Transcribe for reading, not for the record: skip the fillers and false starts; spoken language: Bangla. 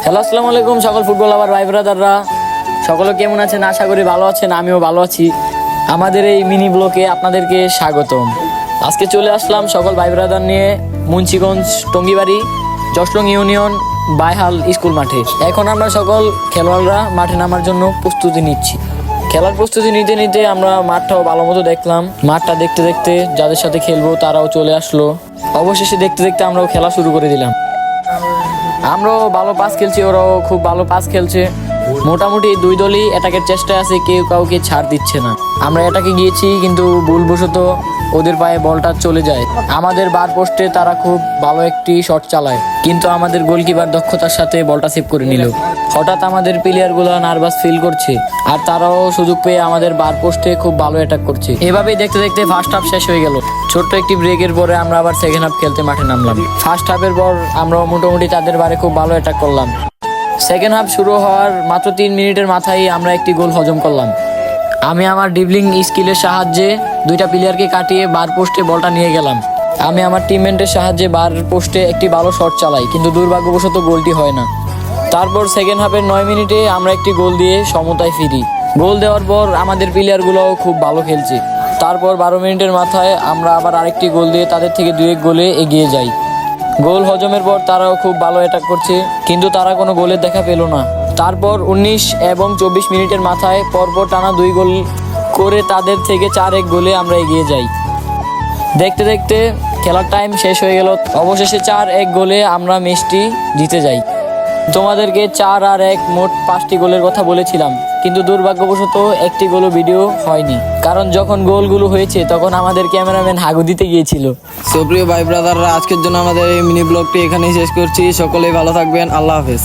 হ্যালো, আসসালামু আলাইকুম সকল ফুটবল লাভার ভাই ব্রাদাররা। সকলে কেমন আছেন? আশা করি ভালো আছেন, আমিও ভালো আছি। আমাদের এই মিনি ব্লকে আপনাদেরকে স্বাগতম। আজকে চলে আসলাম সকল ভাই ব্রাদার নিয়ে মুন্সিগঞ্জ টঙ্গিবাড়ি জশলং ইউনিয়ন বাইহাল স্কুল মাঠে। এখন আমরা সকল খেলোয়াড়রা মাঠে নামার জন্য প্রস্তুতি নিচ্ছি। খেলার প্রস্তুতি নিতে নিতে আমরা মাঠটাও ভালো মতো দেখলাম। মাঠটা দেখতে দেখতে যাদের সাথে খেলবো তারাও চলে আসলো। অবশেষে দেখতে দেখতে আমরাও খেলা শুরু করে দিলাম। আমরাও ভালো পাস খেলছি, ওরাও খুব ভালো পাস খেলছে। মোটামুটি দুই দলই অ্যাটাকের চেষ্টায় আছে, কেউ কাউকে ছাড় দিচ্ছে না। আমরা অ্যাটাকে গিয়েছি কিন্তু ভুলবশত ওদের পায়ে বলটা চলে যায়। আমাদের বার পোস্টে তারা খুব ভালো একটি শট চালায়, কিন্তু আমাদের গোলকিপার দক্ষতার সাথে বলটা সেভ করে নিল। হঠাৎ আমাদের প্লেয়ারগুলো নার্ভাস ফিল করছে, আর তারাও সুযোগ পেয়ে আমাদের বার পোস্টে খুব ভালো অ্যাটাক করছে। এভাবেই দেখতে দেখতে ফার্স্ট হাফ শেষ হয়ে গেল। ছোট্ট একটি ব্রেকের পরে আমরা আবার সেকেন্ড হাফ খেলতে মাঠে নামলাম। ফার্স্ট হাফের পর আমরা মোটামুটি তাদের বারে খুব ভালো অ্যাটাক করলাম। সেকেন্ড হাফ শুরু হওয়ার মাত্র 3 মিনিটের মাথায় আমরা একটি গোল হজম করলাম। আমি আমার ড্রিবলিং স্কিলের সাহায্যে দুইটা প্লেয়ারকে কাটিয়ে বার পোস্টে বলটা নিয়ে গেলাম। আমি আমার টিমমেটের সাহায্যে বার পোস্টে একটি ভালো শট চালাই, কিন্তু দুর্ভাগ্যবশত গোলটি হয় না। তারপর সেকেন্ড হাফের 9 মিনিটে আমরা একটি গোল দিয়ে সমতায় ফিরি। গোল দেওয়ার পর আমাদের প্লেয়ারগুলোও খুব ভালো খেলছে। তারপর 12 মিনিটের মাথায় আমরা আবার আরেকটি গোল দিয়ে তাদের থেকে 2-1 গোলে এগিয়ে যাই। গোল হজমের পর তারাও খুব ভালো অ্যাটাক করছে, কিন্তু তারা কোনো গোলের দেখা পেল না। তারপর 19 এবং 24 মিনিটের মাথায় পরপর টানা 2 গোল করে তাদের থেকে 4-1 গোলে আমরা এগিয়ে যাই। দেখতে দেখতে খেলার টাইম শেষ হয়ে গেল। অবশেষে 4-1 গোলে আমরা ম্যাচটি জিতে যাই। তোমাদেরকে 4 আর 1 মোট 5টি গোলের কথা বলেছিলাম, কিন্তু দুর্ভাগ্যবশত একটি গোলও ভিডিও হয়নি, কারণ যখন গোলগুলো হয়েছে তখন আমাদের ক্যামেরাম্যান হাগু দিতে গিয়েছিল। সুপ্রিয় ভাই ব্রাদাররা, আজকের জন্য আমাদের এই মিনি ব্লগটি এখানেই শেষ করছি। সকলেই ভালো থাকবেন। আল্লাহ হাফেজ।